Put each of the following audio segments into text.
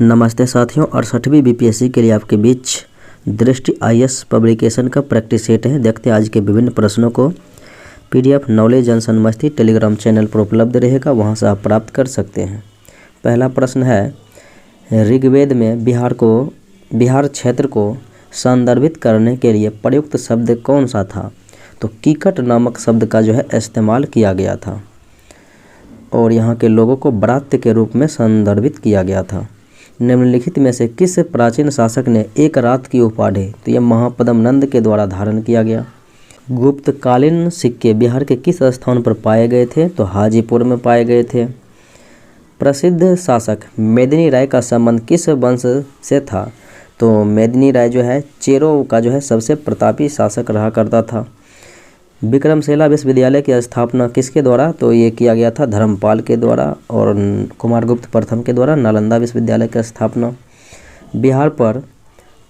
नमस्ते साथियों, 68वीं बीपीएससी के लिए आपके बीच दृष्टि आईएएस पब्लिकेशन का प्रैक्टिस सेट है। देखते हैं आज के विभिन्न प्रश्नों को। पीडीएफ नॉलेज जन सनमस्ती टेलीग्राम चैनल पर उपलब्ध रहेगा, वहां से आप प्राप्त कर सकते हैं। पहला प्रश्न है, ऋग्वेद में बिहार क्षेत्र को संदर्भित करने के लिए प्रयुक्त शब्द कौन सा था? तो कीकट नामक शब्द का इस्तेमाल किया गया था और यहाँ के लोगों को ब्रात्य के रूप में संदर्भित किया गया था। निम्नलिखित में से किस प्राचीन शासक ने एक रात की उपाधि? तो यह महापद्म नंद के द्वारा धारण किया गया। गुप्तकालीन सिक्के बिहार के किस स्थान पर पाए गए थे? तो हाजीपुर में पाए गए थे। प्रसिद्ध शासक मेदिनी राय का संबंध किस वंश से था? तो मेदिनी राय चेरो का सबसे प्रतापी शासक रहा करता था। विक्रमशिला विश्वविद्यालय की स्थापना किसके द्वारा? तो ये किया गया था धर्मपाल के द्वारा और कुमारगुप्त प्रथम के द्वारा नालंदा विश्वविद्यालय की स्थापना। बिहार पर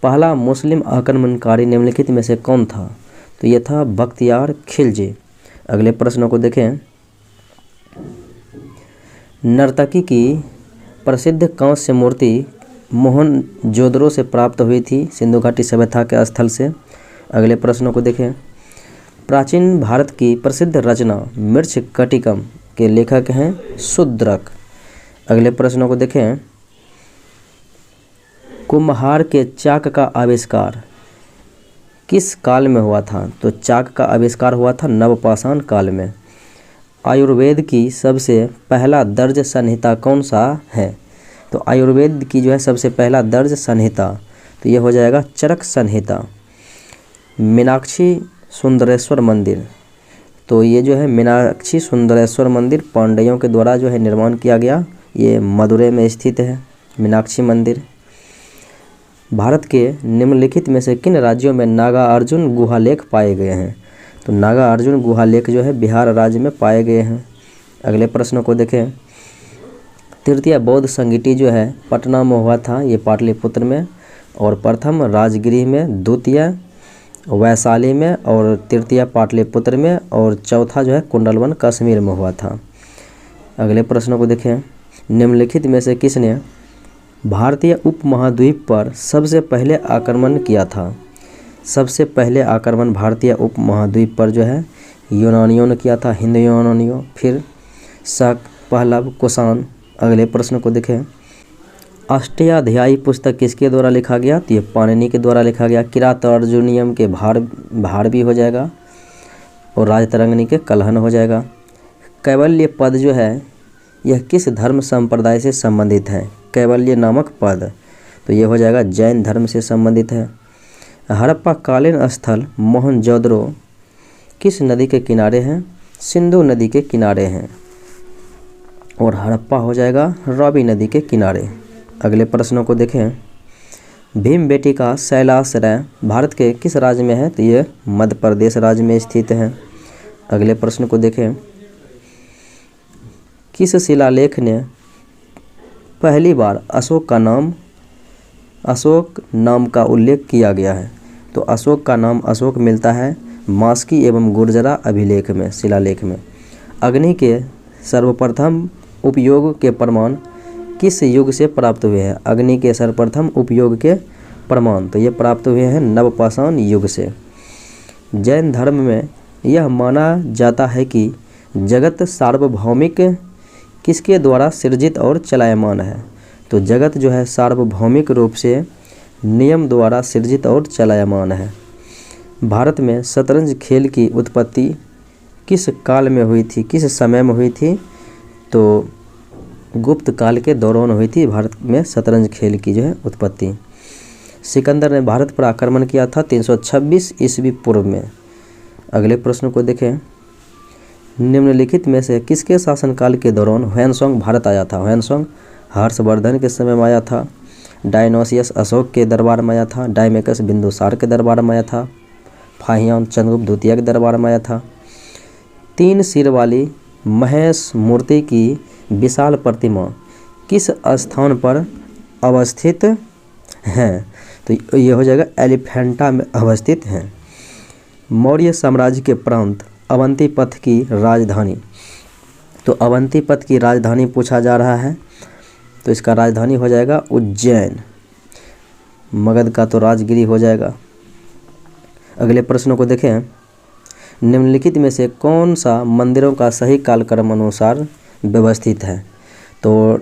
पहला मुस्लिम आक्रमणकारी निम्नलिखित में से कौन था? तो ये था बख्तियार खिलजी। अगले प्रश्नों को देखें। नर्तकी की प्रसिद्ध कांस्य मूर्ति मोहनजोदड़ो से प्राप्त हुई थी सिंधु घाटी सभ्यता के स्थल से। अगले प्रश्नों को देखें। प्राचीन भारत की प्रसिद्ध रचना मृच्छकटिकम के लेखक हैं शूद्रक। अगले प्रश्नों को देखें। कुम्हार के चाक का आविष्कार किस काल में हुआ था? तो चाक का आविष्कार हुआ था नवपाषाण काल में। आयुर्वेद की सबसे पहला दर्ज संहिता कौन सा है? तो आयुर्वेद की सबसे पहला दर्ज संहिता तो ये हो जाएगा चरक संहिता। मीनाक्षी सुंदरेश्वर मंदिर, तो ये मीनाक्षी सुंदरेश्वर मंदिर पांड्यों के द्वारा निर्माण किया गया। ये मदुरै में स्थित है मीनाक्षी मंदिर। भारत के निम्नलिखित में से किन राज्यों में नागार्जुन गुहालेख पाए गए हैं? तो नागार्जुन गुहालेख बिहार राज्य में पाए गए हैं। अगले प्रश्नों को देखें। तृतीय बौद्ध संगीति पटना में हुआ था, ये पाटलिपुत्र में, और प्रथम राजगृह में, द्वितीय वैशाली में और तृतीय पाटलिपुत्र में और चौथा कुंडलवन कश्मीर में हुआ था। अगले प्रश्नों को देखें। निम्नलिखित में से किसने भारतीय उपमहाद्वीप पर सबसे पहले आक्रमण किया था? सबसे पहले आक्रमण भारतीय उपमहाद्वीप पर यूनानियों ने किया था, हिंद यूनानियों, फिर शक, पहलव, कुषाण। अगले प्रश्न को देखें। अष्टाध्यायी पुस्तक किसके द्वारा लिखा गया? तो ये पाणिनि के द्वारा लिखा गया। किरात अर्जुनियम के भार भी हो जाएगा और राजतरंगिणी के कलहन हो जाएगा। कैवल्य पद यह किस धर्म संप्रदाय से संबंधित है? कैवल्य नामक पद तो ये हो जाएगा जैन धर्म से संबंधित है। हड़प्पा कालीन स्थल मोहनजोदड़ो किस नदी के किनारे हैं? सिंधु नदी के किनारे हैं और हड़प्पा हो जाएगा रावी नदी के किनारे। अगले प्रश्नों को देखें। भीमबेटका शैलाश्रय भारत के किस राज्य में है? तो ये मध्य प्रदेश राज्य में स्थित है। अगले प्रश्न को देखें। किस शिलालेख ने पहली बार अशोक नाम का उल्लेख किया गया है? तो अशोक का नाम अशोक मिलता है मास्की एवं गुर्जरा अभिलेख में, शिलालेख में। अग्नि के सर्वप्रथम उपयोग के प्रमाण किस युग से प्राप्त हुए हैं? अग्नि के सर्वप्रथम उपयोग के प्रमाण तो ये प्राप्त हुए हैं नवपाषाण युग से। जैन धर्म में यह माना जाता है कि जगत सार्वभौमिक किसके द्वारा सृजित और चलायमान है? तो जगत सार्वभौमिक रूप से नियम द्वारा सृजित और चलायमान है। भारत में शतरंज खेल की उत्पत्ति किस काल में हुई थी, किस समय में हुई थी? तो गुप्त काल के दौरान हुई थी भारत में शतरंज खेल की उत्पत्ति। सिकंदर ने भारत पर आक्रमण किया था 326 ईस्वी पूर्व में। अगले प्रश्न को देखें। निम्नलिखित में से किसके शासनकाल के दौरान ह्वेनसांग भारत आया था? ह्वेनसांग हर्षवर्धन के समय में आया था। डायनोसियस अशोक के दरबार में आया था। डायमेकस बिंदुसार के दरबार में आया था। फाहियान चंद्रगुप्त द्वितीय के दरबार में आया था। 3 सिर वाली महेश मूर्ति की विशाल प्रतिमा किस स्थान पर अवस्थित है? तो ये हो जाएगा एलिफेंटा में अवस्थित है। मौर्य साम्राज्य के प्रांत अवंती पथ की राजधानी, तो अवंती पथ की राजधानी पूछा जा रहा है। तो इसका राजधानी हो जाएगा उज्जैन। मगध का तो राजगिरी हो जाएगा। अगले प्रश्नों को देखें। निम्नलिखित में से कौन सा मंदिरों का सही कालक्रम अनुसार व्यवस्थित है? तो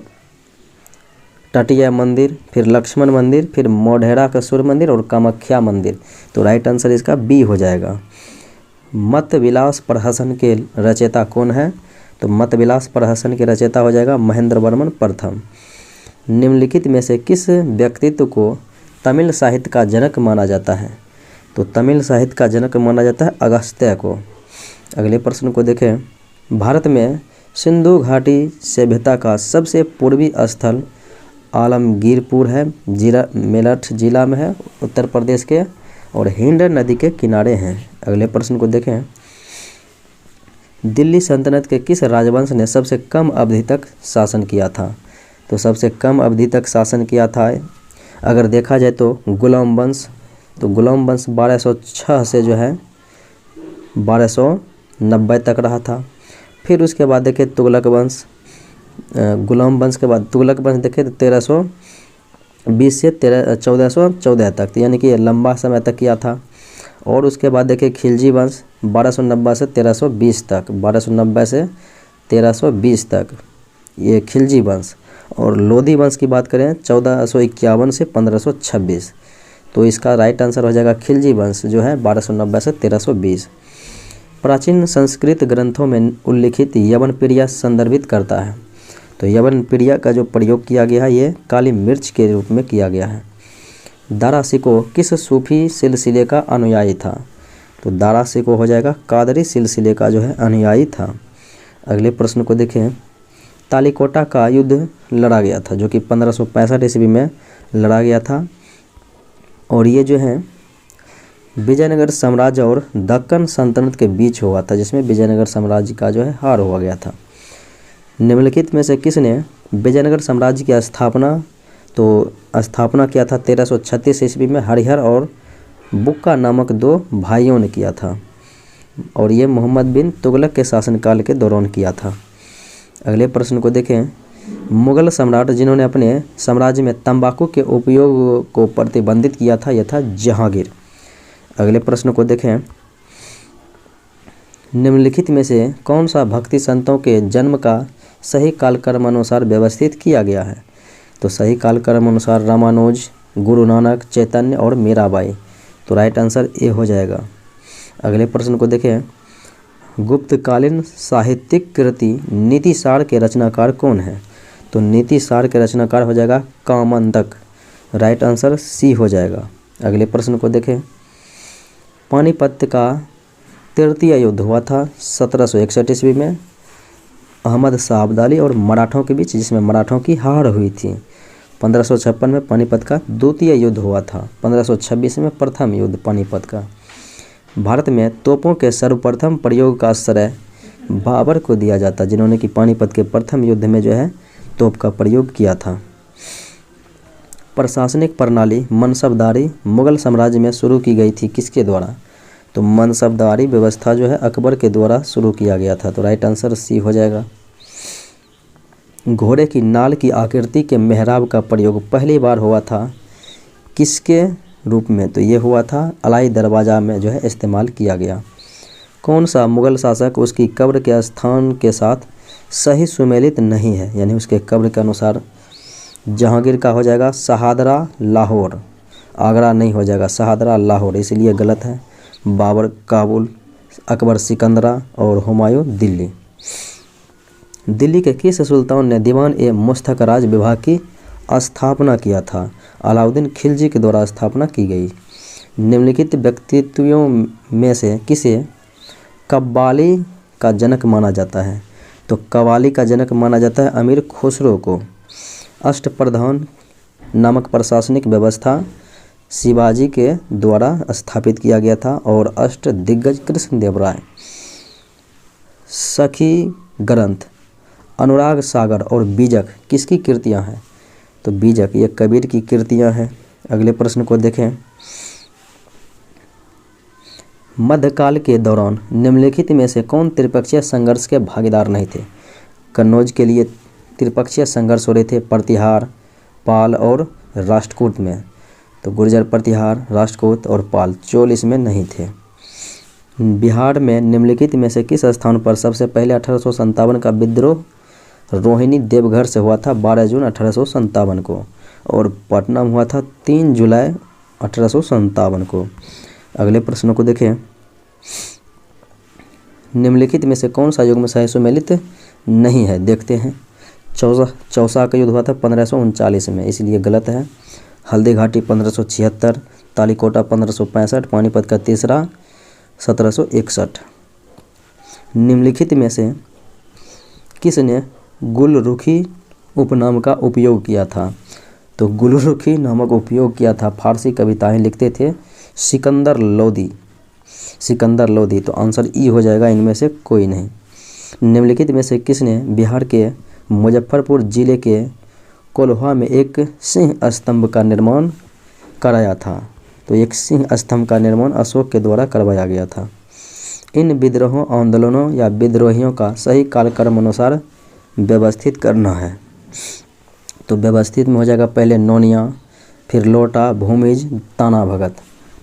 तटिया मंदिर, फिर लक्ष्मण मंदिर, फिर मोढेरा का सूर्य मंदिर और कामाख्या मंदिर। तो राइट आंसर इसका बी हो जाएगा। मत विलास प्रहसन के रचयिता कौन है? तो मत विलास प्रहसन के रचयिता हो जाएगा महेंद्र वर्मन प्रथम। निम्नलिखित में से किस व्यक्तित्व को तमिल साहित्य का जनक माना जाता है? तो तमिल साहित्य का जनक माना जाता है अगस्त्य को। अगले प्रश्न को देखें। भारत में सिंधु घाटी सभ्यता का सबसे पूर्वी स्थल आलमगीरपुर है, मेरठ जिला में है उत्तर प्रदेश के, और हिंड नदी के किनारे हैं। अगले प्रश्न को देखें। दिल्ली सल्तनत के किस राजवंश ने सबसे कम अवधि तक शासन किया था? तो सबसे कम अवधि तक शासन किया था अगर देखा जाए तो गुलाम वंश। तो गुलाम वंश 1206 से जो है 1290 तक रहा था। फिर उसके बाद देखें तुगलक वंश। गुलाम वंश के बाद तुगलक वंश देखें तो 1320 से 1414 तक, यानी कि लंबा समय तक किया था। और उसके बाद देखें खिलजी वंश 1290 से 1320 तक, 1290 से 1320 तक ये खिलजी वंश। और लोधी वंश की बात करें 1451 से 1526। तो इसका राइट आंसर हो जाएगा खिलजी वंश जो है 1290 से 1320। प्राचीन संस्कृत ग्रंथों में उल्लिखित यवन प्रिया संदर्भित करता है। तो यवन प्रिया का जो प्रयोग किया गया है ये काली मिर्च के रूप में किया गया है। दारा शिकोह किस सूफी सिलसिले का अनुयायी था? तो दारा शिकोह हो जाएगा कादरी सिलसिले का जो है अनुयायी था। अगले प्रश्न को देखें। तालीकोटा का युद्ध लड़ा गया था जो कि 1565 ईस्वी में लड़ा गया था, और ये जो है विजयनगर साम्राज्य और दक्कन सल्तनत के बीच हुआ था, जिसमें विजयनगर साम्राज्य का जो है हार हुआ गया था। निम्नलिखित में से किसने विजयनगर साम्राज्य की स्थापना किया था 1336 ईस्वी में? हरिहर और बुक्का नामक दो भाइयों ने किया था, और ये मोहम्मद बिन तुगलक के शासनकाल के दौरान किया था। अगले प्रश्न को देखें। मुगल सम्राट जिन्होंने अपने साम्राज्य में तंबाकू के उपयोग को प्रतिबंधित किया था यह था जहांगीर। अगले प्रश्न को देखें। निम्नलिखित में से कौन सा भक्ति संतों के जन्म का सही कालक्रम अनुसार व्यवस्थित किया गया है? तो सही कालक्रम अनुसार रामानुज, गुरु नानक, चैतन्य और मीराबाई। तो राइट आंसर ए हो जाएगा। अगले प्रश्न को देखें। गुप्तकालीन साहित्यिक कृति नीतिसार के रचनाकार कौन है? तो नीतिसार के रचनाकार हो जाएगा कामंतक। राइट आंसर सी हो जाएगा। अगले प्रश्न को देखें। पानीपत का तृतीय युद्ध हुआ था 1761 ईस्वी में अहमद शाह अब्दाली और मराठों के बीच, जिसमें मराठों की हार हुई थी। 1556 में पानीपत का द्वितीय युद्ध हुआ था, 1526 में प्रथम युद्ध पानीपत का। भारत में तोपों के सर्वप्रथम प्रयोग का श्रेय बाबर को दिया जाता, जिन्होंने कि पानीपत के प्रथम युद्ध में जो है तोप का प्रयोग किया था। प्रशासनिक प्रणाली मनसबदारी मुगल साम्राज्य में शुरू की गई थी किसके द्वारा? तो मनसबदारी व्यवस्था जो है अकबर के द्वारा शुरू किया गया था। तो राइट आंसर सी हो जाएगा। घोड़े की नाल की आकृति के मेहराब का प्रयोग पहली बार हुआ था किसके रूप में? तो ये हुआ था अलाई दरवाज़ा में जो है इस्तेमाल किया गया। कौन सा मुगल शासक उसकी कब्र के स्थान के साथ सही सुमेलित नहीं है, यानी उसके कब्र के अनुसार? जहांगीर का हो जाएगा शहादरा लाहौर, आगरा नहीं हो जाएगा, शहादरा लाहौर, इसलिए गलत है। बाबर काबुल, अकबर सिकंदरा और हुमायूं दिल्ली। दिल्ली के किस सुल्तान ने दीवान ए मुस्तखराज विभाग की स्थापना किया था? अलाउद्दीन खिलजी के द्वारा स्थापना की गई। निम्नलिखित व्यक्तित्वों में से किसे कव्वाली का जनक माना जाता है? तो कव्वाली का जनक माना जाता है अमीर खुसरो को। अष्टप्रधान नामक प्रशासनिक व्यवस्था शिवाजी के द्वारा स्थापित किया गया था, और अष्ट दिग्गज कृष्णदेव राय। सखी ग्रंथ, अनुराग सागर और बीजक किसकी कृतियां हैं? तो बीजक ये कबीर की कृतियां हैं। अगले प्रश्न को देखें। मध्यकाल के दौरान निम्नलिखित में से कौन त्रिपक्षीय संघर्ष के भागीदार नहीं थे? कन्नौज के लिए त्रिपक्षीय संघर्ष हो रहे थे प्रतिहार, पाल और राष्ट्रकूट में। तो गुर्जर, प्रतिहार, राष्ट्रकूट और पाल, चोल इसमें नहीं थे। बिहार में निम्नलिखित में से किस स्थान पर सबसे पहले 1857 का विद्रोह रोहिणी देवघर से हुआ था 12 जून 1857 को, और पटना में हुआ था 3 जुलाई 1857 को। अगले प्रश्नों को देखें। निम्नलिखित में से कौन सा युग में सही सुमेलित नहीं है, देखते हैं। चौसा का युद्ध हुआ था 1539 में, इसलिए गलत है। हल्दी घाटी 1576, तालीकोटा 1565, पानीपत का तीसरा 1761। निम्नलिखित में से किसने गुलरुखी उपनाम का उपयोग किया था? तो गुलरुखी नामक उपयोग किया था, फारसी कविताएं लिखते थे सिकंदर लोदी। सिकंदर लोदी, तो आंसर ई हो जाएगा, इनमें से कोई नहीं। निम्नलिखित में से किसने बिहार के मुजफ्फरपुर जिले के कोल्हा में एक सिंह स्तंभ का निर्माण कराया था? तो एक सिंह स्तंभ का निर्माण अशोक के द्वारा करवाया गया था। इन विद्रोहों, आंदोलनों या विद्रोहियों का सही कालक्रम अनुसार व्यवस्थित करना है। तो व्यवस्थित में हो जाएगा पहले नोनिया, फिर लोटा, भूमिज, ताना भगत।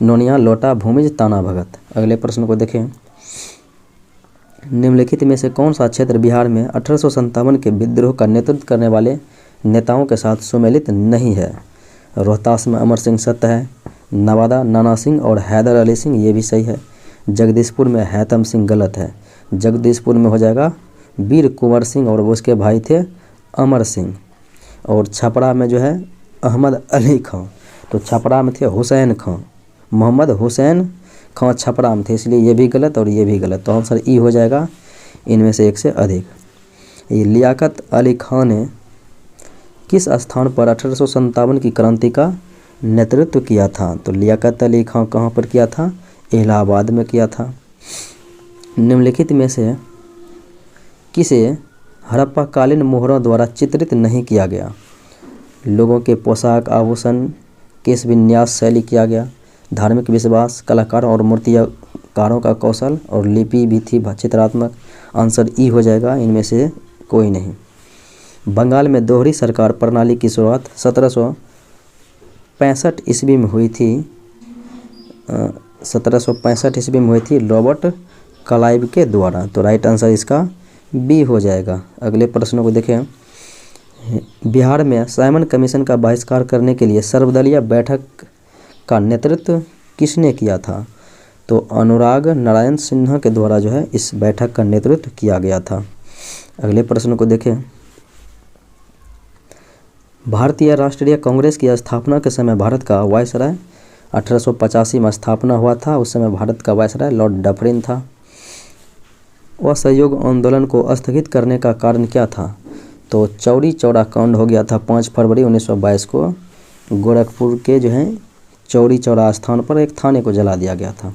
नोनिया, लोटा, भूमिज, ताना भगत। अगले प्रश्न को देखें। निम्नलिखित में से कौन सा क्षेत्र बिहार में 1857 के विद्रोह का नेतृत्व करने वाले नेताओं के साथ सुमेलित नहीं है? रोहतास में अमर सिंह सत्य है, नवादा नाना सिंह और हैदर अली सिंह, ये भी सही है। जगदीशपुर में हैतम सिंह, गलत है। जगदीशपुर में हो जाएगा वीर कुंवर सिंह और उसके भाई थे अमर सिंह। और छपरा में जो है अहमद अली खां, तो छपरा में थे हुसैन खां, मोहम्मद हुसैन खां छपरा में थे, इसलिए ये भी गलत और ये भी गलत। तो आंसर ई हो जाएगा, इनमें से एक से अधिक। ये लियाकत अली खां ने किस स्थान पर 1857 की क्रांति का नेतृत्व किया था? तो लियाकत अली खां कहाँ पर किया था? इलाहाबाद में किया था। निम्नलिखित में से किसे हड़प्पाकालीन मोहरों द्वारा चित्रित नहीं किया गया? लोगों के पोशाक, आभूषण, केश विन्यास शैली किया गया, धार्मिक विश्वास, कलाकार और मूर्तिकारों का कौशल, और लिपि भी थी चित्रात्मक। आंसर ई हो जाएगा, इनमें से कोई नहीं। बंगाल में दोहरी सरकार प्रणाली की शुरुआत 1765 ईस्वी में हुई थी। 1765 ईस्वी में हुई थी रॉबर्ट क्लाइव के द्वारा। तो राइट आंसर इसका बी हो जाएगा। अगले प्रश्नों को देखें। बिहार में साइमन कमीशन का बहिष्कार करने के लिए सर्वदलीय बैठक का नेतृत्व किसने किया था? तो अनुराग नारायण सिन्हा के द्वारा जो है इस बैठक का नेतृत्व किया गया था। अगले प्रश्न को देखें। भारतीय राष्ट्रीय कांग्रेस की स्थापना के समय भारत का वायसराय 1885 में स्थापना हुआ था। उस समय भारत का वायसराय लॉर्ड डफरिन था। असहयोग आंदोलन को स्थगित करने का कारण क्या था? तो चौरी चौरा कांड हो गया था 5 फरवरी 1922 को। गोरखपुर के जो है चौरी चौरा स्थान पर एक थाने को जला दिया गया था।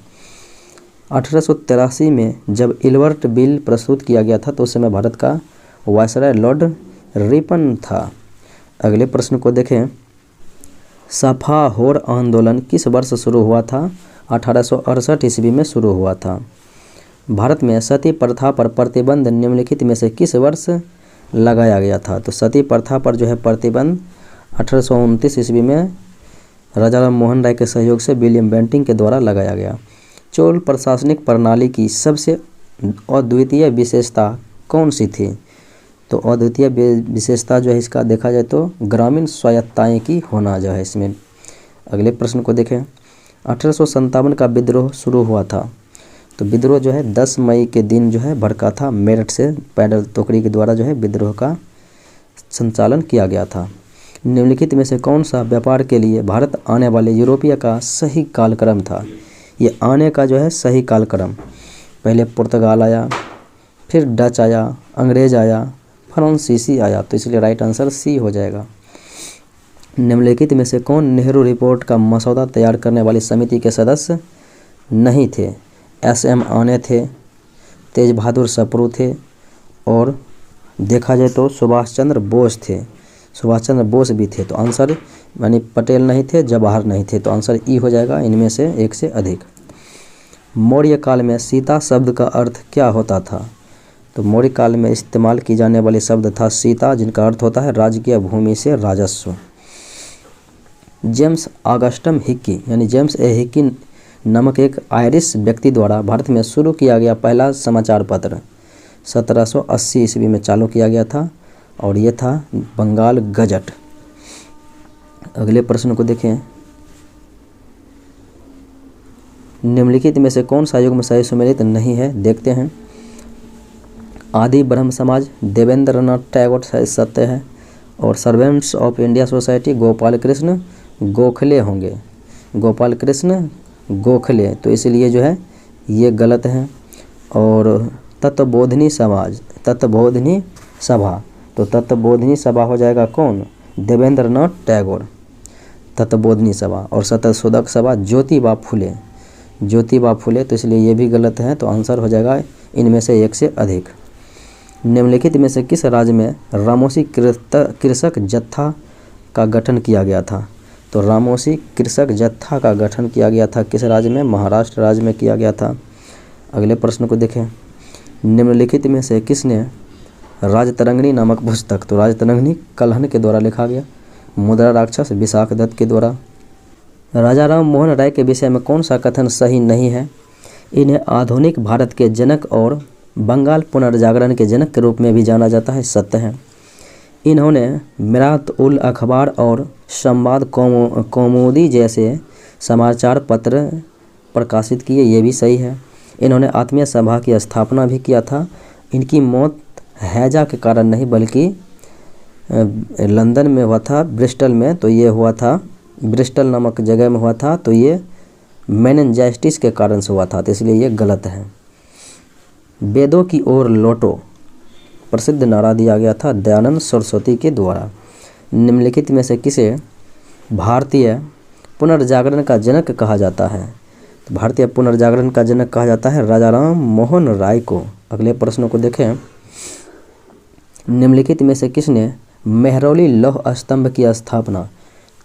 1883 में जब इल्बर्ट बिल प्रस्तुत किया गया था तो उस समय भारत का वायसराय लॉर्ड रिपन था। अगले प्रश्न को देखें। सफाहोर आंदोलन किस वर्ष शुरू हुआ था? 1868 ईस्वी में शुरू हुआ था। भारत में सती प्रथा पर प्रतिबंध निम्नलिखित में से किस वर्ष लगाया गया था? तो सती प्रथा पर जो है प्रतिबंध 1829 ईस्वी में राजा राम मोहन राय के सहयोग से विलियम बेंटिंग के द्वारा लगाया गया। चोल प्रशासनिक प्रणाली की सबसे अद्वितीय विशेषता कौन सी थी? तो अद्वितीय विशेषता जो है इसका देखा जाए तो ग्रामीण स्वायत्ताएं की होना जो है इसमें। अगले प्रश्न को देखें। 1857 का विद्रोह शुरू हुआ था। तो विद्रोह जो है 10 मई के दिन जो है भड़का था। मेरठ से पैदल टोकरी के द्वारा जो है विद्रोह का संचालन किया गया था। निम्नलिखित में से कौन सा व्यापार के लिए भारत आने वाले यूरोपीय का सही कालक्रम था? ये आने का जो है सही कालक्रम, पहले पुर्तगाल आया, फिर डच आया, अंग्रेज आया, फ्रांसीसी आया। तो इसलिए राइट आंसर सी हो जाएगा। निम्नलिखित में से कौन नेहरू रिपोर्ट का मसौदा तैयार करने वाली समिति के सदस्य नहीं थे? SM आने थे, तेज बहादुर सप्रू थे, और देखा जाए तो सुभाष चंद्र बोस थे। सुभाष चंद्र बोस भी थे। तो आंसर यानी पटेल नहीं थे, जवाहर नहीं थे। तो आंसर ई हो जाएगा, इनमें से एक से अधिक। मौर्य काल में सीता शब्द का अर्थ क्या होता था? तो मौर्य काल में इस्तेमाल की जाने वाली शब्द था सीता, जिनका अर्थ होता है राजकीय भूमि से राजस्व। जेम्स ऑगस्टम हिक्की यानी जेम्स ए हिक्की नामक एक आयरिश व्यक्ति द्वारा भारत में शुरू किया गया पहला समाचार पत्र 1780 ईस्वी में चालू किया गया था और ये था बंगाल गजट। अगले प्रश्न को देखें, निम्नलिखित में से कौन सा युग्म सही सुमेलित नहीं है, देखते हैं। आदि ब्रह्म समाज देवेंद्रनाथ टैगोर सत्य है और servants of India society Gopal Krishna Gokhale होंगे, गोपाल कृष्ण गोखले, तो इसलिए जो है ये गलत है। और तत्वबोधिनी समाज तत्वबोधिनी सभा, तो तत्वबोधिनी सभा हो जाएगा कौन, देवेंद्रनाथ टैगोर, तत्वबोधिनी सभा। और सत्यशोधक सभा ज्योतिबा फुले, ज्योतिबा फुले, तो इसलिए ये भी गलत है। तो आंसर हो जाएगा इनमें से एक से अधिक। निम्नलिखित में से किस राज्य में रामोसी कृषक जत्था का गठन किया गया था, तो रामोसी कृषक जत्था का गठन किया गया था किस राज्य में, महाराष्ट्र राज्य में किया गया था। अगले प्रश्न को देखें, निम्नलिखित में से किसने राजतरंगिणी नामक पुस्तक, तो राजतरंगिणी कल्हण के द्वारा लिखा गया, मुद्रा राक्षस विशाख दत्त के द्वारा। राजा राम मोहन राय के विषय में कौन सा कथन सही नहीं है, इन्हें आधुनिक भारत के जनक और बंगाल पुनर्जागरण के जनक के रूप में भी जाना जाता है, सत्य है। इन्होंने मिरात उल अखबार और संवाद कौमुदी जैसे समाचार पत्र प्रकाशित किए, ये भी सही है। इन्होंने आत्मीय सभा की स्थापना भी किया था। इनकी मौत हैजा के कारण नहीं बल्कि लंदन में हुआ था, ब्रिस्टल में, तो ये हुआ था ब्रिस्टल नामक जगह में हुआ था, तो ये मेनिंजाइटिस के कारण से हुआ था, तो इसलिए ये गलत है। वेदों की ओर लौटो प्रसिद्ध नारा दिया गया था दयानंद सरस्वती के द्वारा। निम्नलिखित में से किसे भारतीय पुनर्जागरण का जनक कहा जाता है, तो भारतीय पुनर्जागरण का जनक कहा जाता है राजा राम मोहन राय को। अगले प्रश्नों को देखें, निम्नलिखित में से किसने मेहरौली लौह स्तंभ की स्थापना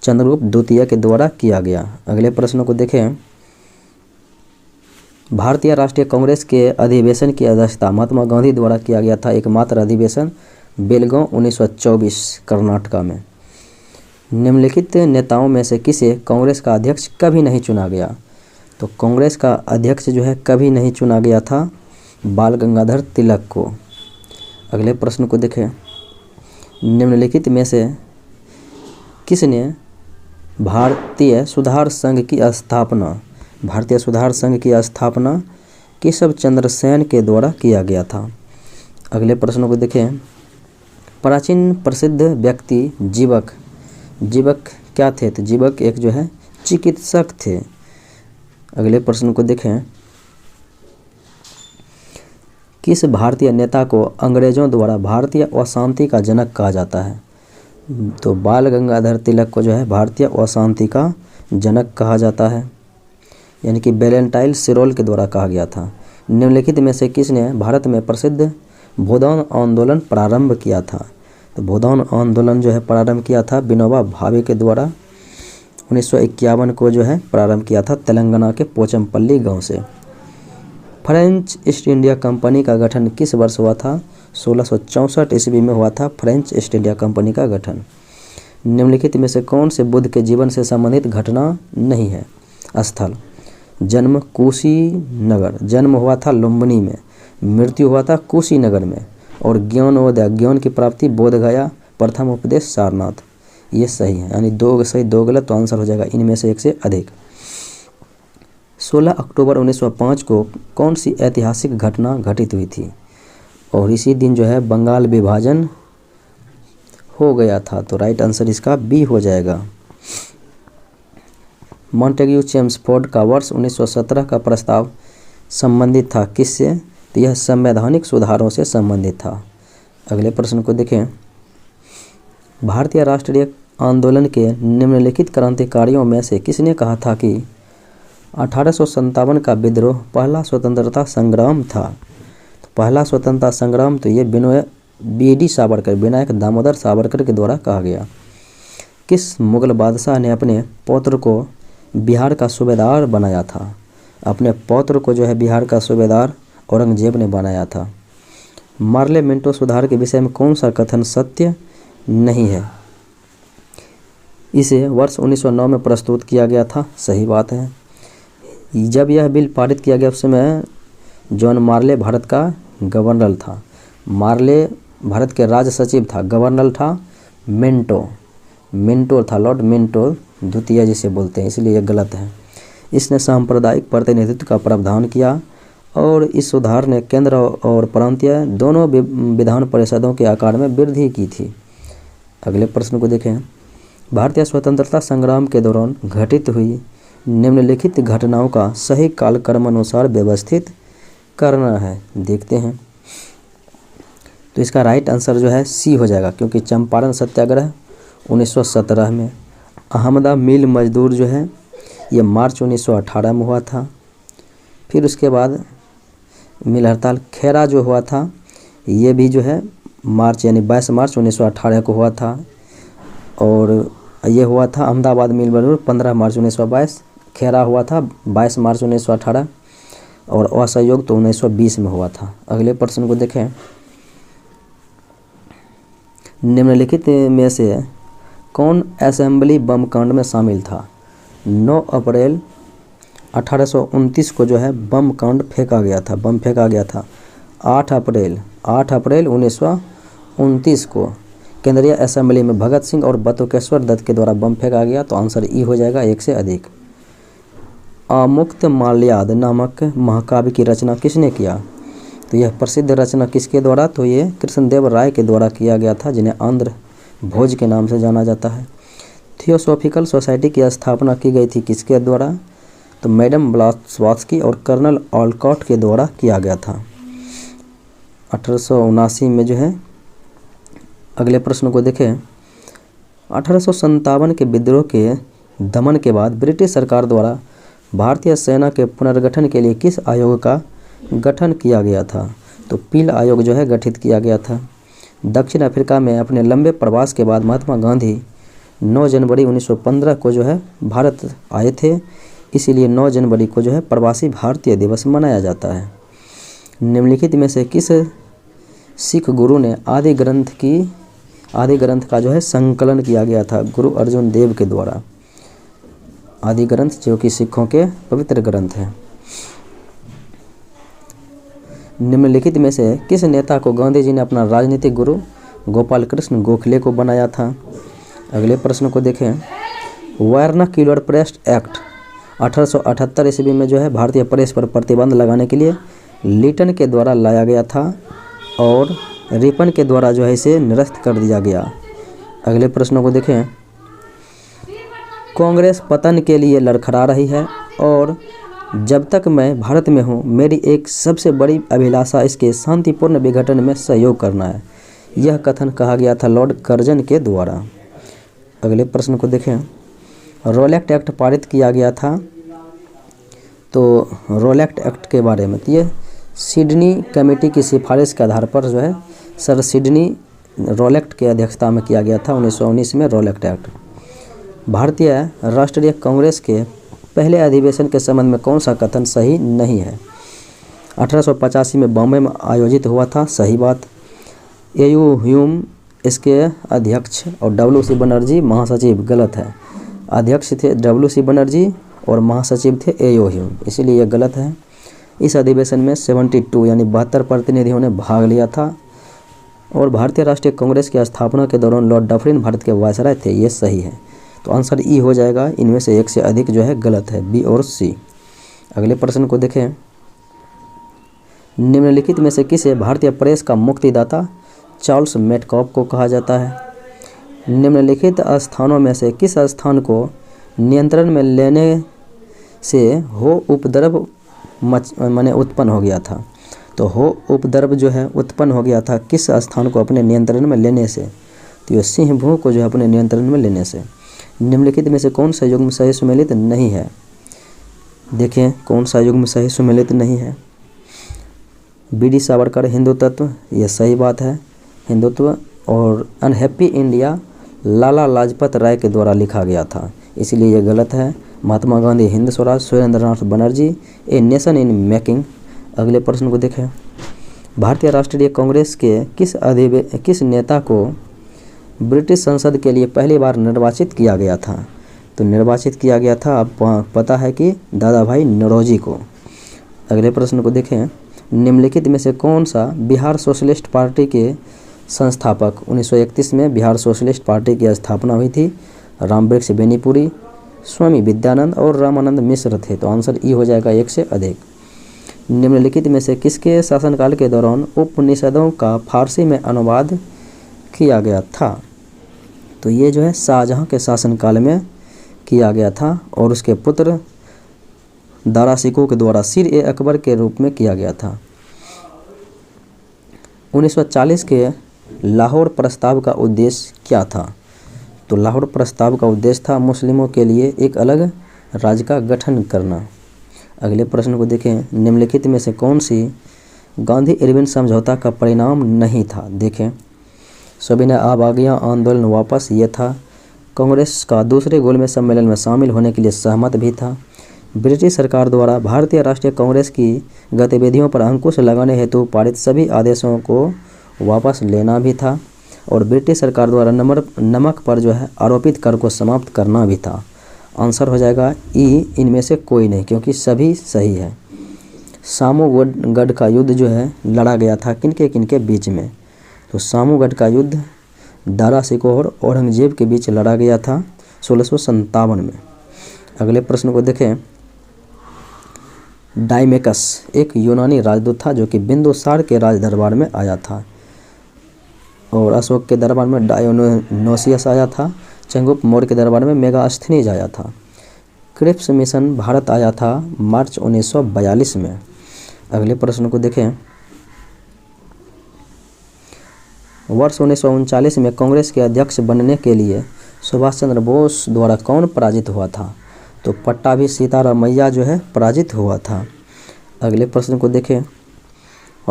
चंद्रगुप्त द्वितीय के द्वारा किया गया। अगले प्रश्नों को देखें, भारतीय राष्ट्रीय कांग्रेस के अधिवेशन की अध्यक्षता महात्मा गांधी द्वारा किया गया था, एकमात्र अधिवेशन बेलगांव 1924 कर्नाटका में। निम्नलिखित नेताओं में से किसे कांग्रेस का अध्यक्ष कभी नहीं चुना गया, तो कांग्रेस का अध्यक्ष जो है कभी नहीं चुना गया था बाल गंगाधर तिलक को। अगले प्रश्न को देखें, निम्नलिखित में से किसने भारतीय सुधार संघ की स्थापना केशव चंद्र सेन के द्वारा किया गया था। अगले प्रश्नों को देखें, प्राचीन प्रसिद्ध व्यक्ति जीवक क्या थे, तो जीवक एक जो है चिकित्सक थे। अगले प्रश्न को देखें, किस भारतीय नेता को अंग्रेजों द्वारा भारतीय अशांति का जनक कहा जाता है, तो बाल गंगाधर तिलक को जो है भारतीय अशांति का जनक कहा जाता है, यानी कि वैलेंटाइन सिरोल के द्वारा कहा गया था। निम्नलिखित में से किसने भारत में प्रसिद्ध भूदान आंदोलन प्रारंभ किया था, तो भूदान आंदोलन जो है प्रारंभ किया था विनोबा भावे के द्वारा 1951 को जो है प्रारंभ किया था तेलंगाना के पोचमपल्ली गांव से। फ्रेंच ईस्ट इंडिया कंपनी का गठन किस वर्ष हुआ था, 1664 ईस्वी में हुआ था फ्रेंच ईस्ट इंडिया कंपनी का गठन। निम्नलिखित में से कौन से बुद्ध के जीवन से संबंधित घटना नहीं है, स्थल जन्म कुशीनगर, जन्म हुआ था लुम्बिनी में, मृत्यु हुआ था कुशीनगर में, और ज्ञानोदय ज्ञान की प्राप्ति बोधगया, प्रथम उपदेश सारनाथ, ये सही है, यानी दो सही दो गलत, तो आंसर हो जाएगा इनमें से एक से अधिक। 16 अक्टूबर 1905 को कौन सी ऐतिहासिक घटना घटित हुई थी, और इसी दिन जो है बंगाल विभाजन हो गया था, तो राइट आंसर इसका बी हो जाएगा। मॉन्टेग्यू चेम्सफोर्ड का वर्ष 1917 का प्रस्ताव संबंधित था किससे, तो यह संवैधानिक सुधारों से संबंधित था। अगले प्रश्न को देखें, भारतीय राष्ट्रीय आंदोलन के निम्नलिखित क्रांतिकारियों में से किसने कहा था कि 1857 का विद्रोह पहला स्वतंत्रता संग्राम था, तो पहला स्वतंत्रता संग्राम तो ये विनायक दामोदर सावरकर के द्वारा कहा गया। किस मुगल बादशाह ने अपने पौत्र को बिहार का सूबेदार बनाया था, अपने पौत्र को जो है बिहार का सूबेदार औरंगजेब ने बनाया था। मार्ले मिंटो सुधार के विषय में कौन सा कथन सत्य नहीं है? इसे वर्ष 1909 में प्रस्तुत किया गया था, सही बात है। जब यह बिल पारित किया गया उस समय जॉन मार्ले भारत का गवर्नर था। मार्ले भारत के राज सचिव था, गवर्नर था मिंटो था, लॉर्ड मिंटो द्वितीय जिसे बोलते हैं, इसलिए यह गलत है। इसने सांप्रदायिक प्रतिनिधित्व का प्रावधान किया और इस सुधार ने केंद्र और प्रांतीय दोनों विधान परिषदों के आकार में वृद्धि की थी। अगले प्रश्न को देखें। भारतीय स्वतंत्रता संग्राम के दौरान घटित हुई निम्नलिखित घटनाओं का सही कालक्रम अनुसार व्यवस्थित करना है। देखते हैं। तो इसका राइट आंसर जो है सी हो जाएगा, क्योंकि चंपारण सत्याग्रह 1917 में, अहमदा मिल मजदूर जो है ये मार्च 1918 में हुआ था। फिर उसके बाद मिल हड़ताल खेरा जो हुआ था ये भी जो है मार्च यानी 22 मार्च 1918 को हुआ था। और ये हुआ था अहमदाबाद मिल मजदूर 15 मार्च 1922, खेरा हुआ था 22 मार्च 1918 और असहयोग तो 1920 में हुआ था। अगले प्रश्न को देखें। निम्नलिखित में से कौन असेंबली बम कांड में शामिल था? 9 अप्रैल 1829 को जो है बम फेंका गया था। 8 अप्रैल 1929 को केंद्रीय असेंबली में भगत सिंह और बटुकेश्वर दत्त के द्वारा बम फेंका गया। तो आंसर ई हो जाएगा, एक से अधिक। आमुक्त माल्याद नामक महाकाव्य की रचना किसने किया? तो यह प्रसिद्ध रचना किसके द्वारा? तो ये कृष्णदेव राय के द्वारा किया गया था, जिन्हें आंध्र भोज के नाम से जाना जाता है। थियोसॉफिकल सोसाइटी की स्थापना की गई थी किसके द्वारा? तो मैडम ब्लॉट्सवात्स्की और कर्नल ऑलकॉट के द्वारा किया गया था 1879 में जो है। अगले प्रश्न को देखें। 1857 के विद्रोह के दमन के बाद ब्रिटिश सरकार द्वारा भारतीय सेना के पुनर्गठन के लिए किस आयोग का गठन किया गया था? तो पील आयोग जो है गठित किया गया था। दक्षिण अफ्रीका में अपने लंबे प्रवास के बाद महात्मा गांधी 9 जनवरी 1915 को जो है भारत आए थे, इसीलिए 9 जनवरी को जो है प्रवासी भारतीय दिवस मनाया जाता है। निम्नलिखित में से किस सिख गुरु ने आदि ग्रंथ का जो है संकलन किया गया था? गुरु अर्जुन देव के द्वारा। आदि ग्रंथ जो कि सिखों के पवित्र ग्रंथ हैं। निम्नलिखित में से किस नेता को गांधी जी ने अपना राजनीतिक गुरु गोपाल कृष्ण गोखले को बनाया था? अगले प्रश्न को देखें। वर्नाक्युलर प्रेस एक्ट 1878 ईस्वी में जो है भारतीय प्रेस पर प्रतिबंध लगाने के लिए लिटन के द्वारा लाया गया था और रिपन के द्वारा जो है इसे निरस्त कर दिया गया। अगले प्रश्नों को देखें। कांग्रेस पतन के लिए लड़खड़ा रही है और जब तक मैं भारत में हूँ मेरी एक सबसे बड़ी अभिलाषा इसके शांतिपूर्ण विघटन में सहयोग करना है। यह कथन कहा गया था लॉर्ड कर्जन के द्वारा। अगले प्रश्न को देखें। रोलेक्ट एक्ट पारित किया गया था। तो रोलेक्ट एक्ट के बारे में ये सिडनी कमेटी की सिफारिश के आधार पर जो है सर सिडनी रोलेक्ट के अध्यक्षता में किया गया था 1919 में रोलेक्ट एक्ट। भारतीय राष्ट्रीय कांग्रेस के पहले अधिवेशन के संबंध में कौन सा कथन सही नहीं है? 1885 में बॉम्बे में आयोजित हुआ था, सही बात। एयू ह्यूम इसके अध्यक्ष और डब्ल्यू.सी. बनर्जी महासचिव, गलत है। अध्यक्ष थे डब्ल्यू.सी. बनर्जी और महासचिव थे एयू ह्यूम, इसीलिए यह गलत है। इस अधिवेशन में 72 यानी 72 प्रतिनिधियों ने भाग लिया था और भारतीय राष्ट्रीय कांग्रेस की स्थापना के दौरान लॉर्ड डफरिन भारत के वायसराय थे, ये सही है। तो आंसर ई हो जाएगा। इनमें से एक से अधिक जो है गलत है, बी और सी। अगले प्रश्न को देखें। निम्नलिखित में से किसे भारतीय प्रेस का मुक्तिदाता चार्ल्स मेटकॉफ को कहा जाता है? निम्नलिखित स्थानों में से किस स्थान को नियंत्रण में लेने से हो उपद्रव माने उत्पन्न हो गया था? तो हो उपद्रव जो है उत्पन्न हो गया था किस स्थान को अपने नियंत्रण में लेने से? तो ये सिंहभू को जो है अपने नियंत्रण में लेने से। निम्नलिखित में से कौन सा युग्म सही सुमेलित नहीं है? देखें कौन सा युग्म सही सुमेलित नहीं है। बी.डी. सावरकर हिंदू तत्व, यह सही बात है, हिंदुत्व। और अनहैप्पी इंडिया लाला लाजपत राय के द्वारा लिखा गया था, इसलिए यह गलत है। Mahatma Gandhi Hind Swaraj, Surendranath Banerjee a nation in making. अगले प्रश्न को देखें। भारतीय राष्ट्रीय कांग्रेस के किस नेता को ब्रिटिश संसद के लिए पहली बार निर्वाचित किया गया था? तो निर्वाचित किया गया था, आप पता है कि दादा भाई नौरोजी को। अगले प्रश्न को देखें, निम्नलिखित में से कौन सा बिहार सोशलिस्ट पार्टी के संस्थापक? 1931 में बिहार सोशलिस्ट पार्टी की स्थापना हुई थी। रामवृक्ष बेनीपुरी, स्वामी विद्यानंद और रामानंद मिश्र थे। तो आंसर ई हो जाएगा 1 से अधिक। निम्नलिखित में से किसके शासनकाल के दौरान उपनिषदों का फारसी में अनुवाद किया गया था? तो ये जो है शाहजहां के शासनकाल में किया गया था और उसके पुत्र दारा शिकोह के द्वारा सिर-ए-अकबर के रूप में किया गया था। 1940 के लाहौर प्रस्ताव का उद्देश्य क्या था? तो लाहौर प्रस्ताव का उद्देश्य था मुस्लिमों के लिए एक अलग राज्य का गठन करना। अगले प्रश्न को देखें, निम्नलिखित में से कौन सी गांधी इरविन समझौता का परिणाम नहीं था? देखें, सविनय अवज्ञा आंदोलन वापस, ये था। कांग्रेस का दूसरे गोलमेज सम्मेलन में शामिल होने के लिए सहमत भी था। ब्रिटिश सरकार द्वारा भारतीय राष्ट्रीय कांग्रेस की गतिविधियों पर अंकुश लगाने हेतु पारित सभी आदेशों को वापस लेना भी था और ब्रिटिश सरकार द्वारा नमक पर जो है आरोपित कर को समाप्त करना भी था। आंसर हो जाएगा ई, इनमें से कोई नहीं, क्योंकि सभी सही है। सामूगढ़ का युद्ध जो है लड़ा गया था किनके बीच में? तो सामूगढ़ का युद्ध दारा शिकोह और औरंगजेब के बीच लड़ा गया था 1657 में। अगले प्रश्न को देखें, डायमेकस एक यूनानी राजदूत था जो कि बिंदुसार के राज दरबार में आया था और अशोक के दरबार में डायोनोसियस आया था। चंद्रगुप्त मौर्य के दरबार में मेगास्थनीज आया था। क्रिप्स मिशन भारत आया था मार्च 1942 में। अगले प्रश्न को देखें, वर्ष 1939 में कांग्रेस के अध्यक्ष बनने के लिए सुभाष चंद्र बोस द्वारा कौन पराजित हुआ था? तो पट्टाभी सीतारामैया जो है पराजित हुआ था। अगले प्रश्न को देखें,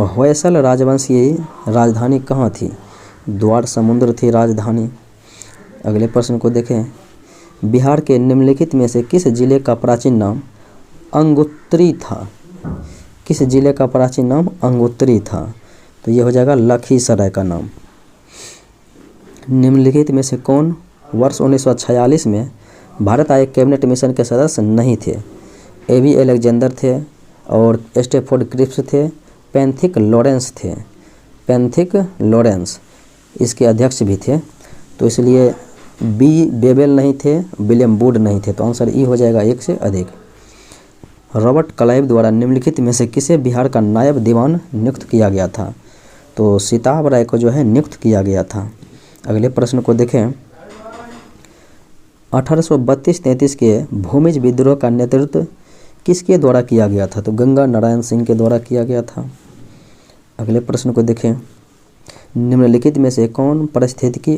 होयसल राजवंश की राजधानी कहाँ थी? द्वार समुद्र थी राजधानी। अगले प्रश्न को देखें, बिहार के निम्नलिखित में से किस जिले का प्राचीन नाम अंगुत्तरी था? किस जिले का प्राचीन नाम अंगुत्तरी था? तो ये हो जाएगा लखीसराय का नाम। निम्नलिखित में से कौन वर्ष 1946 में भारत आए कैबिनेट मिशन के सदस्य नहीं थे? एवी अलेक्जेंडर थे और स्टेफोर्ड क्रिप्स थे, पैंथिक लॉरेंस थे। पैंथिक लॉरेंस इसके अध्यक्ष भी थे, तो इसलिए बी बेबेल नहीं थे, विलियम वुड नहीं थे। तो आंसर ई हो जाएगा 1 से अधिक। रॉबर्ट क्लाइव द्वारा निम्नलिखित में से किसे बिहार का नायब दीवान नियुक्त किया गया था? तो सीताब राय को जो है नियुक्त किया गया था। अगले प्रश्न को देखें, 1832-33 के भूमिज विद्रोह का नेतृत्व किसके द्वारा किया गया था? तो गंगा नारायण सिंह के द्वारा किया गया था। अगले प्रश्न को देखें, निम्नलिखित में से कौन पारिस्थितिकी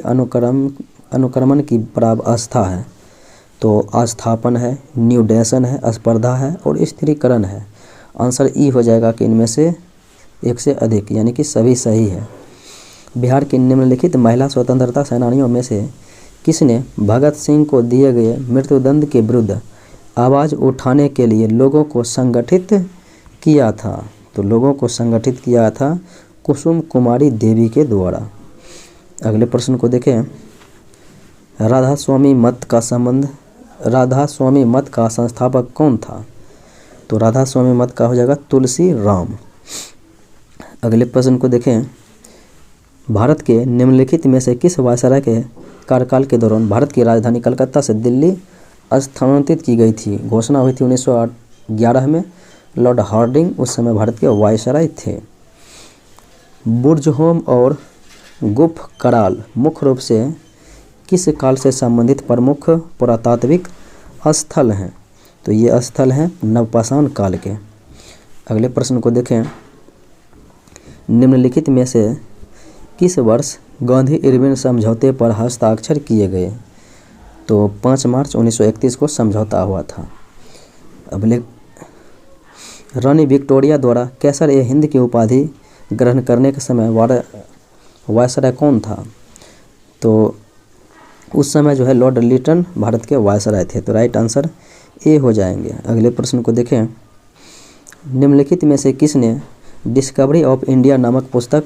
अनुक्रमण की परावस्था है? तो आस्थापन है, न्यूडेशन है, स्पर्धा है और स्थिरीकरण है। आंसर ई हो जाएगा कि इनमें से 1 से अधिक, यानी कि सभी सही है। बिहार की निम्नलिखित महिला स्वतंत्रता सेनानियों में से किसने भगत सिंह को दिए गए मृत्युदंड के विरुद्ध आवाज़ उठाने के लिए लोगों को संगठित किया था? तो लोगों को संगठित किया था कुसुम कुमारी देवी के द्वारा। अगले प्रश्न को देखें, राधा स्वामी मत का संस्थापक कौन था? तो राधा स्वामी मत का हो जाएगा तुलसी राम। अगले प्रश्न को देखें, भारत के निम्नलिखित में से किस वायसराय के कार्यकाल के दौरान भारत की राजधानी कलकत्ता से दिल्ली स्थानांतरित की गई थी? घोषणा हुई थी 1911 में। लॉर्ड हार्डिंग उस समय भारत के वायसराय थे। बुर्ज होम और गुफ कराल मुख्य रूप से किस काल से संबंधित प्रमुख पुरातात्विक स्थल हैं? तो ये स्थल हैं नवपाषाण काल के। अगले प्रश्न को देखें, निम्नलिखित में से किस वर्ष गांधी इरविन समझौते पर हस्ताक्षर किए गए? तो 5 मार्च 1931 को समझौता हुआ था। अगले, रानी विक्टोरिया द्वारा कैसर ए हिंद की उपाधि ग्रहण करने के समय वायसराय कौन था? तो उस समय जो है लॉर्ड लिटन भारत के वायसराय थे। तो राइट आंसर ए हो जाएंगे। अगले प्रश्न को देखें, निम्नलिखित में से किसने डिस्कवरी ऑफ इंडिया नामक पुस्तक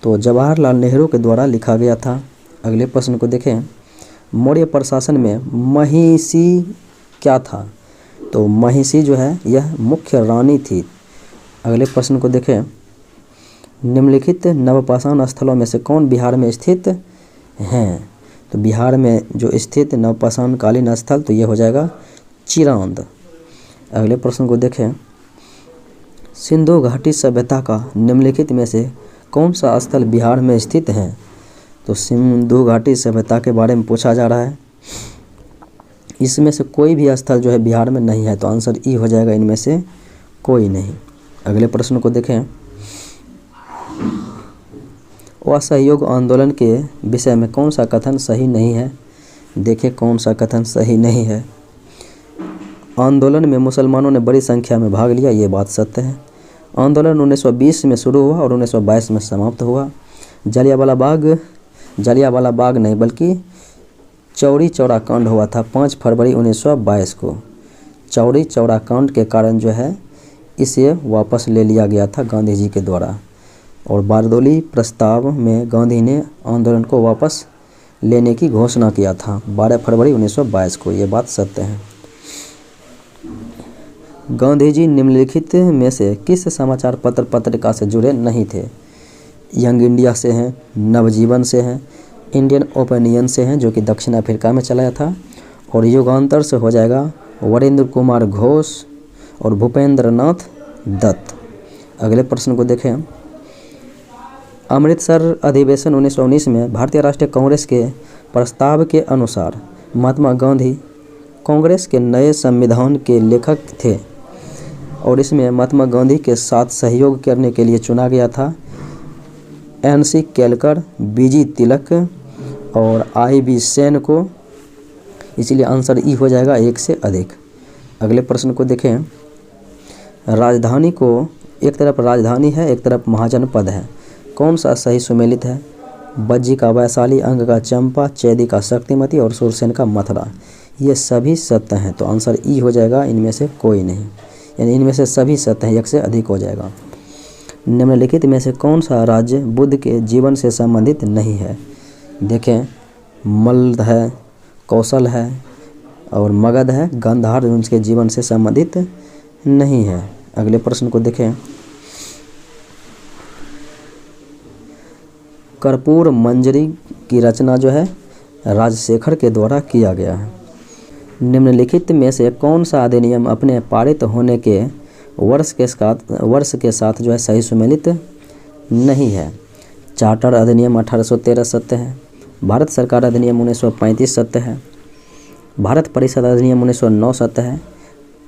तो जवाहरलाल नेहरू के द्वारा लिखा गया था। अगले प्रश्न को देखें, मौर्य प्रशासन में महिषी क्या था? तो महिषी जो है यह मुख्य रानी थी। अगले प्रश्न को देखें, निम्नलिखित नवपाषाण स्थलों में से कौन बिहार में स्थित हैं? तो बिहार में जो स्थित नवपाषाण कालीन स्थल तो ये हो जाएगा चिरांद। अगले प्रश्न को देखें, सिंधु घाटी सभ्यता का निम्नलिखित में से कौन सा स्थल बिहार में स्थित है? तो सिंधु घाटी सभ्यता के बारे में पूछा जा रहा है। इसमें से कोई भी स्थल जो है बिहार में नहीं है, तो आंसर ई हो जाएगा, इनमें से कोई नहीं। अगले प्रश्न को देखें, असहयोग आंदोलन के विषय में कौन सा कथन सही नहीं है? देखिए कौन सा कथन सही नहीं है। आंदोलन में मुसलमानों ने बड़ी संख्या में भाग लिया, ये बात सत्य है। आंदोलन 1920 में शुरू हुआ और 1922 में समाप्त हुआ। जलियांवाला बाग नहीं बल्कि चौरी चौरा कांड हुआ था 5 फरवरी 1922 को। चौरी चौरा कांड के कारण जो है इसे वापस ले लिया गया था गांधी जी के द्वारा, और बारदोली प्रस्ताव में गांधी ने आंदोलन को वापस लेने की घोषणा किया था 12 फरवरी 1922 को, ये बात सत्य है। गांधी जी निम्नलिखित में से किस समाचार पत्र पत्रिका से जुड़े नहीं थे? यंग इंडिया से हैं, नवजीवन से हैं, इंडियन ओपिनियन से हैं जो कि दक्षिण अफ्रीका में चलाया था, और युगांतर से हो जाएगा वरेंद्र कुमार घोष और भूपेंद्र नाथ दत्त। अगले प्रश्न को देखें, अमृतसर अधिवेशन 1919 में भारतीय राष्ट्रीय कांग्रेस के प्रस्ताव के अनुसार महात्मा गांधी कांग्रेस के नए संविधान के लेखक थे, और इसमें महात्मा गांधी के साथ सहयोग करने के लिए चुना गया था NC केलकर, BG तिलक और IB सेन को, इसलिए आंसर ई हो जाएगा 1 से अधिक। अगले प्रश्न को देखें, राजधानी को एक तरफ राजधानी है एक तरफ महाजनपद है, कौन सा सही सुमेलित है? बज्जी का वैशाली, अंग का चंपा, चैदी का शक्तिमती और सुरसेन का मथुरा, ये सभी सत्य हैं, तो आंसर ई हो जाएगा, इनमें से कोई नहीं, यानी इनमें से सभी सत्य हैं, 1 से अधिक हो जाएगा। निम्नलिखित में से कौन सा राज्य बुद्ध के जीवन से संबंधित नहीं है? देखें, मल्ल है, कौशल है और मगध है, गांधार उनके जीवन से संबंधित नहीं है। अगले प्रश्न को देखें, कर्पूर मंजरी की रचना जो है राजशेखर के द्वारा किया गया है। निम्नलिखित में से कौन सा अधिनियम अपने पारित होने के वर्ष के साथ जो है सही सुमेलित नहीं है? चार्टर अधिनियम 1813 सत्य है, भारत सरकार अधिनियम 1935 सत्य है, भारत परिषद अधिनियम 1909 सत्य है,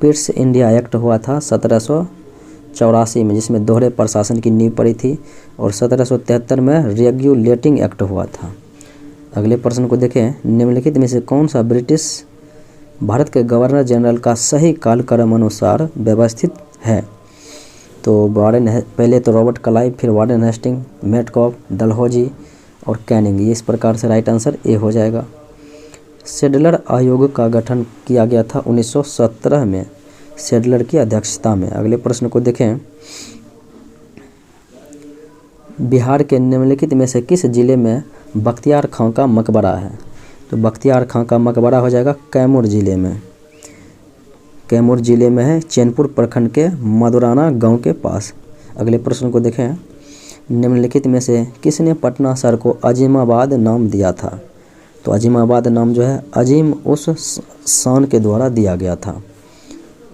पिट्स इंडिया एक्ट हुआ था 1784 में जिसमें दोहरे प्रशासन की नींव पड़ी थी, और 1773 में रेगुलेटिंग एक्ट हुआ था। अगले प्रश्न को देखें, निम्नलिखित में से कौन सा ब्रिटिश भारत के गवर्नर जनरल का सही कालक्रम अनुसार व्यवस्थित है? तो पहले तो रॉबर्ट क्लाइव, फिर वारेन हेस्टिंग, मेटकॉफ, डलहौजी और कैनिंग, ये इस प्रकार से राइट आंसर ए हो जाएगा। सेडलर आयोग का गठन किया गया था 1917 में सेडलर की अध्यक्षता में। अगले प्रश्न को देखें, बिहार के निम्नलिखित में से किस जिले में बख्तियार खां का मकबरा है? तो बख्तियार खां का मकबरा हो जाएगा कैमूर जिले में। कैमूर जिले में है, चैनपुर प्रखंड के मधुराना गांव के पास। अगले प्रश्न को देखें, निम्नलिखित में से किसने पटना शहर को अजीमाबाद नाम दिया था? तो अजीमाबाद नाम जो है अजीम उस शान के द्वारा दिया गया था।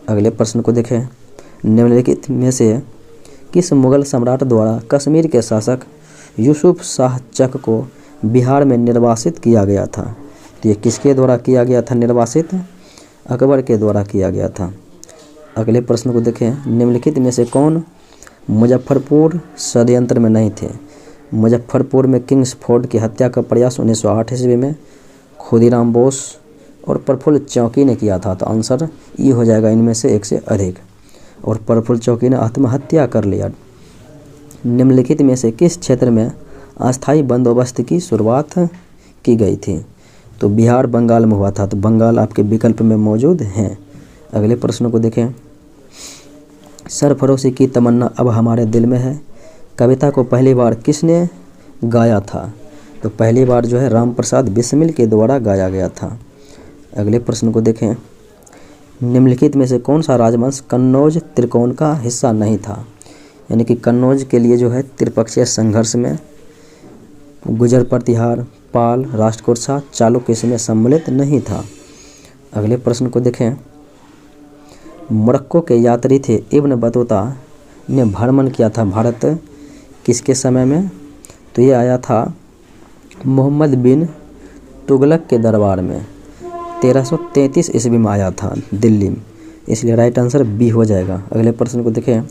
अगले प्रश्न को देखें, निम्नलिखित में से किस मुगल सम्राट द्वारा कश्मीर के शासक यूसुफ शाह चक को बिहार में निर्वासित किया गया था? तो ये किसके द्वारा किया गया था निर्वासित? अकबर के द्वारा किया गया था। अगले प्रश्न को देखें, निम्नलिखित में से कौन मुजफ्फरपुर षड्यंत्र में नहीं थे? मुजफ्फरपुर में किंग्सफोर्ड की हत्या का प्रयास 1908 ईस्वी में खुदीराम बोस और प्रफुल्ल चौकी ने किया था, तो आंसर ई हो जाएगा, इनमें से 1 से अधिक। और प्रफुल्ल चौकी ने आत्महत्या कर लिया। निम्नलिखित में से किस क्षेत्र में अस्थायी बंदोबस्त की शुरुआत की गई थी? तो बिहार बंगाल में हुआ था, तो बंगाल आपके विकल्प में मौजूद हैं। अगले प्रश्न को देखें, सरफरोशी की तमन्ना अब हमारे दिल में है कविता को पहली बार किसने गाया था? तो पहली बार जो है राम प्रसाद बिस्मिल के द्वारा गाया गया था। अगले प्रश्न को देखें, निम्नलिखित में से कौन सा राजवंश कन्नौज त्रिकोण का हिस्सा नहीं था? यानी कि कन्नौज के लिए जो है त्रिपक्षीय संघर्ष में गुजर प्रतिहार, पाल, राष्ट्रकूट शाह, चालुक्य इसमें सम्मिलित नहीं था। अगले प्रश्न को देखें, मोरक्को के यात्री थे इब्न बतूता ने भ्रमण किया था भारत किसके समय में? तो ये आया था मोहम्मद बिन तुगलक के दरबार में 1333 ईस्वी में आया था दिल्ली में, इसलिए राइट आंसर बी हो जाएगा। अगले प्रश्न को देखें,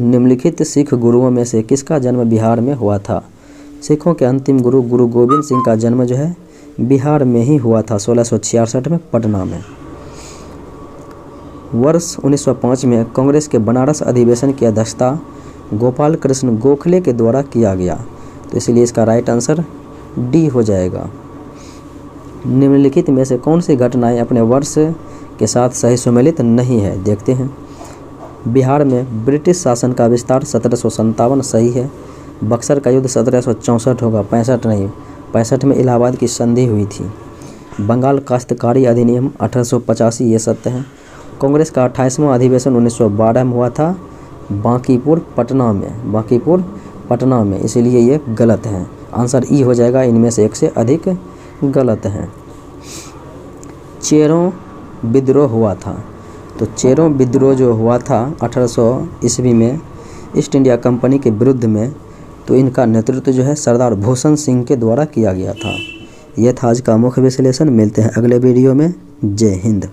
निम्नलिखित सिख गुरुओं में से किसका जन्म बिहार में हुआ था? सिखों के अंतिम गुरु गुरु गोविंद सिंह का जन्म जो है बिहार में ही हुआ था 1666 में पटना में। वर्ष 1905 में कांग्रेस के बनारस अधिवेशन की अध्यक्षता गोपाल कृष्ण गोखले के द्वारा किया गया, तो इसलिए इसका राइट आंसर डी हो जाएगा। निम्नलिखित में से कौन सी घटनाएं अपने वर्ष के साथ सही सुमेलित नहीं है? देखते हैं। बिहार में ब्रिटिश शासन का विस्तार 1757 सही है। बक्सर का युद्ध 1764 होगा, 65 नहीं, 65 में इलाहाबाद की संधि हुई थी। बंगाल काश्तकारी अधिनियम 1885 ये सत्य है। कांग्रेस का 28वां अधिवेशन 1912 में हुआ था बांकीपुर पटना में, इसीलिए ये गलत है। आंसर ई हो जाएगा, इनमें से एक से अधिक गलत हैं। चेरों विद्रोह हुआ था, तो चेरों विद्रोह जो हुआ था 1800 ईस्वी में ईस्ट इंडिया कंपनी के विरुद्ध में, तो इनका नेतृत्व जो है सरदार भूषण सिंह के द्वारा किया गया था। यह था आज का मुख्य विश्लेषण। मिलते हैं अगले वीडियो में। जय हिंद।